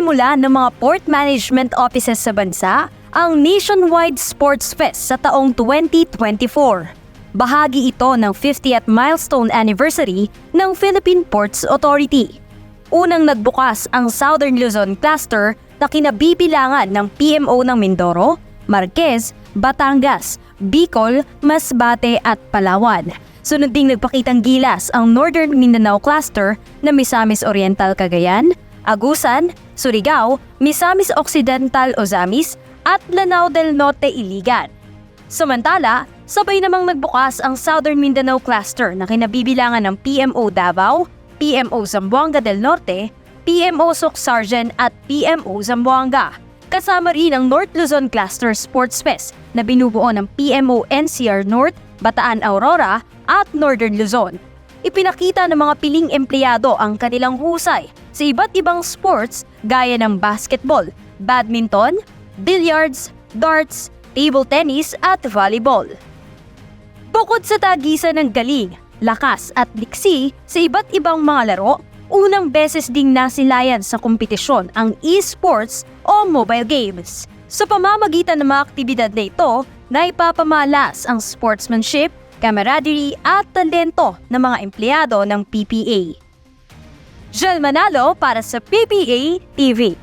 Sinimula ng mga port management offices sa bansa ang Nationwide Sports Fest sa taong 2024. Bahagi ito ng 50th milestone anniversary ng Philippine Ports Authority. Unang nagbukas ang Southern Luzon Cluster na kinabibilangan ng PMO ng Mindoro, Marquez, Batangas, Bicol, Masbate at Palawan. Sunod ding nagpakitang gilas ang Northern Mindanao Cluster na Misamis Oriental Cagayan, Agusan, Surigao, Misamis Occidental Ozamis at Lanao del Norte Iligan. Samantala, sabay namang nagbukas ang Southern Mindanao Cluster na kinabibilangan ng PMO Davao, PMO Zamboanga del Norte, PMO Soc-Sargen at PMO Zamboanga. Kasama rin ang North Luzon Cluster Sports Fest na binubuo ng PMO NCR North, Bataan Aurora at Northern Luzon. Ipinakita ng mga piling empleyado ang kanilang husay sa iba't ibang sports gaya ng basketball, badminton, billiards, darts, table tennis at volleyball. Bukod sa tagisan ng galing, lakas at liksi sa iba't ibang mga laro, unang beses ding nasilayan sa kompetisyon ang esports o mobile games. Sa pamamagitan ng mga aktibidad na ito, naipapamalas ang sportsmanship, camaraderie at talento ng mga empleyado ng PPA. Jel Manalo para sa PPA TV.